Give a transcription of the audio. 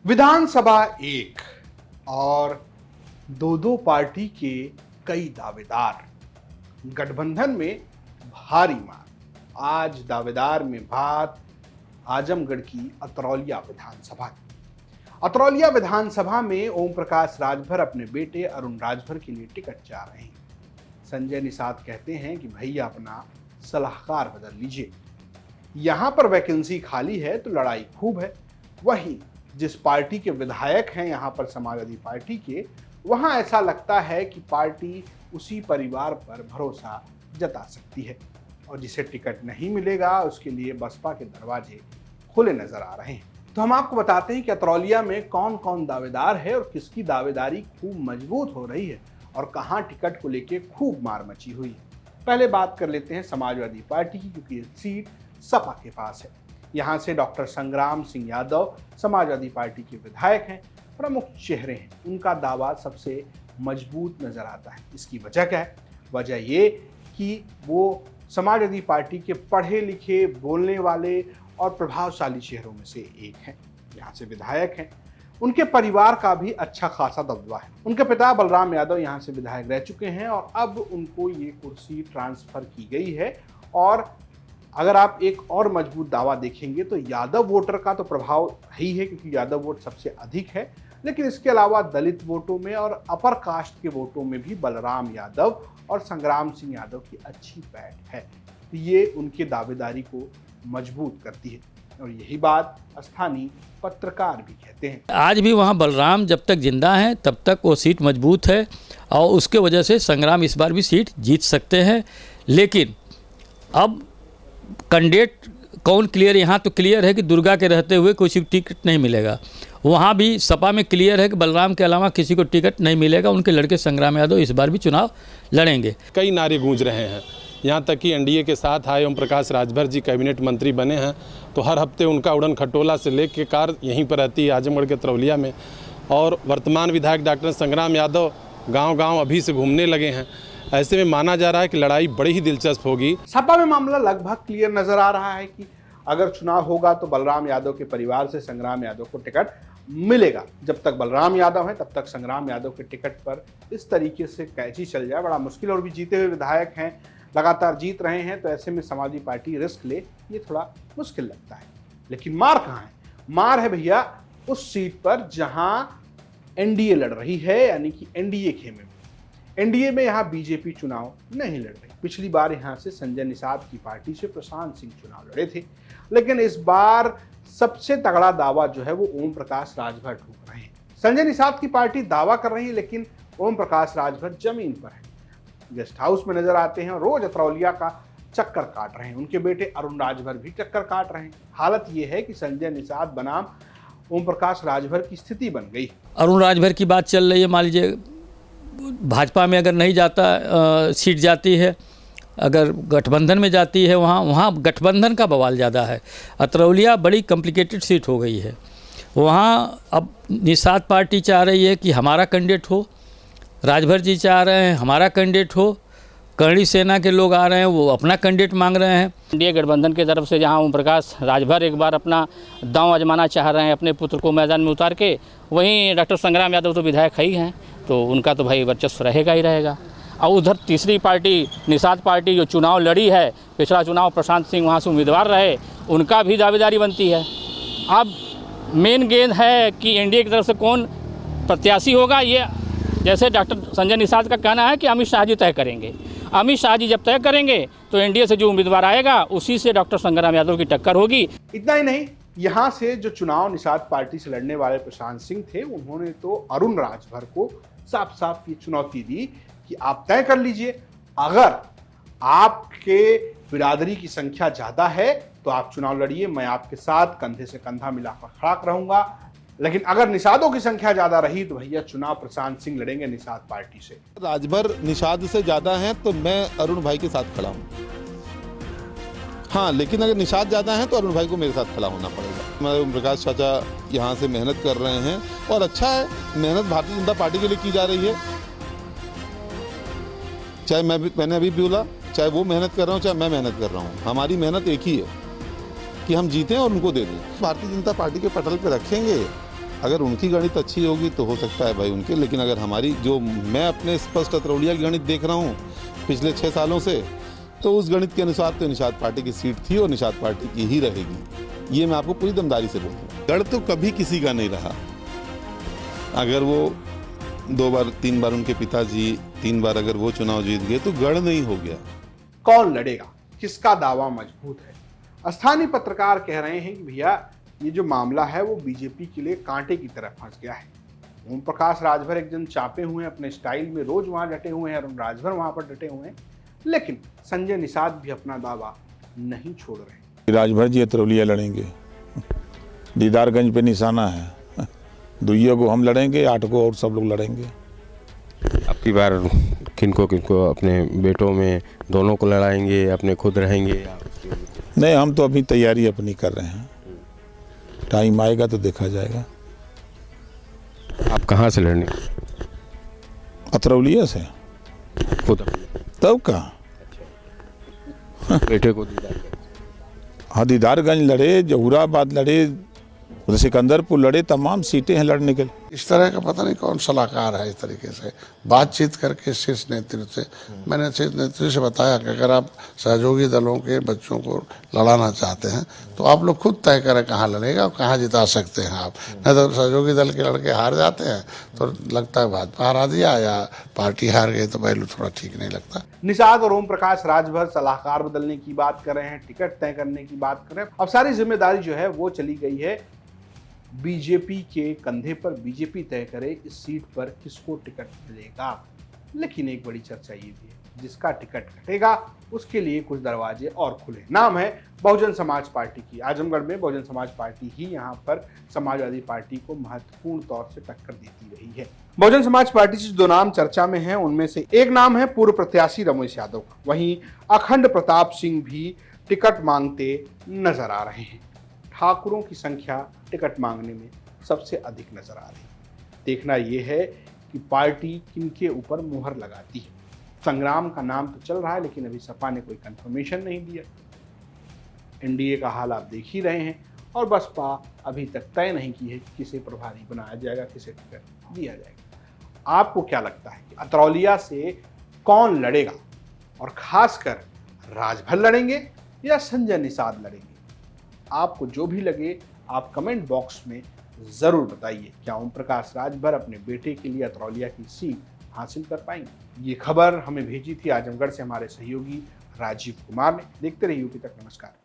विधानसभा एक और दो दो पार्टी के कई दावेदार, गठबंधन में भारी मार। आज दावेदार में बात आजमगढ़ की अतरौलिया विधानसभा की। अतरौलिया विधानसभा में ओम प्रकाश राजभर अपने बेटे अरुण राजभर के लिए टिकट चाह रहे हैं। संजय निषाद कहते हैं कि भैया अपना सलाहकार बदल लीजिए, यहां पर वैकेंसी खाली है तो लड़ाई खूब है। वहीं जिस पार्टी के विधायक हैं यहां पर समाजवादी पार्टी के, वहां ऐसा लगता है कि पार्टी उसी परिवार पर भरोसा जता सकती है और जिसे टिकट नहीं मिलेगा उसके लिए बसपा के दरवाजे खुले नजर आ रहे हैं। तो हम आपको बताते हैं कि अतरौलिया में कौन कौन दावेदार है और किसकी दावेदारी खूब मजबूत हो रही है और कहां टिकट को लेकर खूब मार मची हुई है। पहले बात कर लेते हैं समाजवादी पार्टी की, क्योंकि ये सीट सपा के पास है। यहां से डॉक्टर संग्राम सिंह यादव समाजवादी पार्टी के विधायक हैं, प्रमुख चेहरे हैं। उनका दावा सबसे मजबूत नजर आता है। इसकी वजह क्या है? वजह ये कि वो समाजवादी पार्टी के पढ़े लिखे, बोलने वाले और प्रभावशाली चेहरों में से एक हैं। यहाँ से विधायक हैं। उनके परिवार का भी अच्छा खासा दबदबा है। उनके पिता बलराम यादव यहाँ से विधायक रह चुके हैं और अब उनको ये कुर्सी ट्रांसफर की गई है। और अगर आप एक और मजबूत दावा देखेंगे तो यादव वोटर का तो प्रभाव ही है, क्योंकि यादव वोट सबसे अधिक है, लेकिन इसके अलावा दलित वोटों में और अपर कास्ट के वोटों में भी बलराम यादव और संग्राम सिंह यादव की अच्छी बैठ है। तो ये उनकी दावेदारी को मजबूत करती है और यही बात स्थानीय पत्रकार भी कहते हैं। आज भी वहाँ बलराम जब तक जिंदा हैं तब तक वो सीट मजबूत है और उसके वजह से संग्राम इस बार भी सीट जीत सकते हैं। लेकिन अब कैंडिडेट कौन क्लियर, यहाँ तो क्लियर है कि दुर्गा के रहते हुए किसी को टिकट नहीं मिलेगा। वहाँ भी सपा में क्लियर है कि बलराम के अलावा किसी को टिकट नहीं मिलेगा। उनके लड़के संग्राम यादव इस बार भी चुनाव लड़ेंगे। कई नारे गूंज रहे हैं, यहाँ तक कि एनडीए के साथ आए ओम प्रकाश राजभर जी कैबिनेट मंत्री बने हैं, तो हर हफ्ते उनका उड़न खटोला से लेकर कार यहीं पर रहती है आजमगढ़ के अतरौलिया में। और वर्तमान विधायक डॉक्टर संग्राम यादव गांव-गांव अभी से घूमने लगे हैं। ऐसे में माना जा रहा है कि लड़ाई बड़ी ही दिलचस्प होगी। सपा में मामला लगभग क्लियर नजर आ रहा है कि अगर चुनाव होगा तो बलराम यादव के परिवार से संग्राम यादव को टिकट मिलेगा। जब तक बलराम यादव है तब तक संग्राम यादव के टिकट पर इस तरीके से कैची चल जाए बड़ा मुश्किल। और भी जीते हुए विधायक हैं, लगातार जीत रहे हैं, तो ऐसे में समाजवादी पार्टी रिस्क ले, ये थोड़ा मुश्किल लगता है। लेकिन मार कहाँ है? मार है भैया उस सीट पर जहां एनडीए लड़ रही है, यानी कि एनडीए खेमे में। एनडीए में यहाँ बीजेपी चुनाव नहीं लड़ रही। पिछली बार यहाँ से संजय निषाद की पार्टी से प्रशांत सिंह चुनाव लड़े थे, लेकिन इस बार सबसे तगड़ा दावा जो है वो ओम प्रकाश राजभर ठोक रहे हैं। संजय निषाद की पार्टी दावा कर रही है, लेकिन ओम प्रकाश राजभर जमीन पर है, गेस्ट हाउस में नजर आते हैं और रोज अतरौलिया का चक्कर काट रहे हैं। उनके बेटे अरुण राजभर भी चक्कर काट रहे हैं। हालत यह है कि संजय निषाद बनाम ओम प्रकाश राजभर की स्थिति बन गई। अरुण राजभर की बात चल रही है। मान लीजिए भाजपा में अगर नहीं जाता, सीट जाती है, अगर गठबंधन में जाती है, वहाँ गठबंधन का बवाल ज़्यादा है। अतरौलिया बड़ी कॉम्प्लिकेटेड सीट हो गई है। वहाँ अब निषाद पार्टी चाह रही है कि हमारा कैंडिडेट हो, राजभर जी चाह रहे हैं हमारा कैंडिडेट हो, करणी सेना के लोग आ रहे हैं वो अपना कैंडिडेट मांग रहे हैं। एनडीए गठबंधन की तरफ से जहां ओम प्रकाश राजभर एक बार अपना दांव आजमाना चाह रहे हैं अपने पुत्र को मैदान में उतार के, वहीं डॉक्टर संग्राम यादव तो विधायक ही हैं, तो उनका तो भाई वर्चस्व रहेगा ही रहेगा। और उधर तीसरी पार्टी निषाद पार्टी जो चुनाव लड़ी है, पिछला चुनाव प्रशांत सिंह वहाँ से उम्मीदवार रहे, उनका भी दावेदारी बनती है। अब मेन गेंद है कि एनडीए की तरफ से कौन प्रत्याशी होगा। ये जैसे डॉक्टर संजय निषाद का कहना है कि अमित शाह जी तय करेंगे। अमित शाह जी जब तय करेंगे तो एनडीए से जो उम्मीदवार आएगा उसी से डॉक्टर संग्राम यादव की टक्कर होगी। इतना ही नहीं, यहाँ से जो चुनाव निषाद पार्टी से लड़ने वाले प्रशांत सिंह थे, उन्होंने तो अरुण राजभर को साफ साफ ये चुनौती दी कि आप तय कर लीजिए, अगर आपके बिरादरी की संख्या ज्यादा है तो आप चुनाव लड़िए, मैं आपके साथ कंधे से कंधा मिलाकर खड़ा रहूंगा। लेकिन अगर निषादों की संख्या ज्यादा रही तो भैया चुनाव प्रशांत सिंह लड़ेंगे निषाद पार्टी से। राजभर निषाद से ज्यादा हैं तो मैं अरुण भाई के साथ खड़ा हूँ। हाँ, लेकिन अगर निषाद ज्यादा हैं तो अरुण भाई को मेरे साथ खड़ा होना पड़ेगा। हमारे ओम प्रकाश चाचा यहाँ से मेहनत कर रहे हैं और अच्छा है, मेहनत भारतीय जनता पार्टी के लिए की जा रही है। चाहे मैंने अभी बोला, चाहे वो मेहनत कर रहा हूँ चाहे मैं मेहनत कर रहा हूँ, हमारी मेहनत एक ही है कि हम जीतें और उनको दे दें। भारतीय जनता पार्टी के पटल पे रखेंगे अगर उनकी गणित अच्छी होगी तो हो सकता है भाई उनके, लेकिन अगर हमारी जो मैं अपने स्पष्ट अतरौलिया की गणित देख रहा हूँ पिछले 6 सालों से, तो उस गणित के अनुसार तो निषाद पार्टी की सीट थी और निषाद पार्टी की ही रहेगी। ये मैं आपको पूरी दमदारी से बोलूँ। गढ़ तो कभी किसी का नहीं रहा। अगर वो 2 बार 3 बार उनके पिताजी 3 बार अगर वो चुनाव जीत गए तो गढ़ नहीं हो गया। कौन लड़ेगा, किसका दावा मजबूत है? स्थानीय पत्रकार कह रहे हैं कि भैया ये जो मामला है वो बीजेपी के लिए कांटे की तरह फंस गया है। ओम प्रकाश राजभर एक जन चापे हुए हैं, अपने स्टाइल में रोज वहां डटे हुए हैं, अरुण राजभर वहां पर डटे हुए हैं, लेकिन संजय निषाद भी अपना दावा नहीं छोड़ रहे। राजभर जी अतरौलिया लड़ेंगे, दीदारगंज पे निशाना है, दुइयों को हम लड़ेंगे, 8 को और सब लोग लड़ेंगे। अब की बार किनको अपने बेटों में दोनों को लड़ाएंगे, अपने खुद रहेंगे? नहीं, हम तो अभी तैयारी अपनी कर रहे हैं, टाइम आएगा तो देखा जाएगा। आप कहाँ से लड़ने? अतरौलिया से। खुद तब कहाँ? बेटे को हाँ, दीदारगंज लड़े, जहूराबाद लड़े, उधर सिकंदरपुर लड़े, तमाम सीटें हैं लड़ने के लिए। इस तरह का पता नहीं कौन सलाहकार है, इस तरीके से बातचीत करके शीर्ष नेतृत्व से। मैंने शीर्ष नेतृत्व से बताया कि अगर आप सहयोगी दलों के बच्चों को लड़ाना चाहते हैं तो आप लोग खुद तय करें कहाँ लड़ेगा और कहाँ जिता सकते हैं आप। नहीं तो सहयोगी दल के लड़के हार जाते हैं तो लगता है भाजपा हरा दिया या पार्टी हार गई, तो पहलू थोड़ा ठीक नहीं लगता। निषाद और ओम प्रकाश राजभर सलाहकार बदलने की बात कर रहे हैं, टिकट तय करने की बात कर रहे हैं। अब सारी जिम्मेदारी जो है वो चली गई है बीजेपी के कंधे पर। बीजेपी तय करे इस सीट पर किसको टिकट मिलेगा। लेकिन एक बड़ी चर्चा ये भी है, जिसका टिकट कटेगा उसके लिए कुछ दरवाजे और खुले। नाम है बहुजन समाज पार्टी की। आजमगढ़ में बहुजन समाज पार्टी ही यहाँ पर समाजवादी पार्टी को महत्वपूर्ण तौर से टक्कर देती रही है। बहुजन समाज पार्टी से 2 नाम चर्चा में हैं, उनमें से एक नाम है पूर्व प्रत्याशी रमेश यादव का। वहीं अखंड प्रताप सिंह भी टिकट मांगते नजर आ रहे हैं। ठाकुरों की संख्या टिकट मांगने में सबसे अधिक नजर आ रही है। देखना यह है कि पार्टी किनके ऊपर मुहर लगाती है। संग्राम का नाम तो चल रहा है, लेकिन अभी सपा ने कोई कंफर्मेशन नहीं दिया। एनडीए का हाल आप देख ही रहे हैं, और बसपा अभी तक तय नहीं की है कि किसे प्रभारी बनाया जाएगा, किसे टिकट दिया जाएगा। आपको क्या लगता है कि अतरौलिया से कौन लड़ेगा, और खासकर राजभर लड़ेंगे या संजय निषाद लड़ेंगे? आपको जो भी लगे आप कमेंट बॉक्स में जरूर बताइए। क्या ओम प्रकाश राजभर अपने बेटे के लिए अतरौलिया की सीट हासिल कर पाएंगे? ये खबर हमें भेजी थी आजमगढ़ से हमारे सहयोगी राजीव कुमार ने। देखते रहिए यूपी तक। नमस्कार।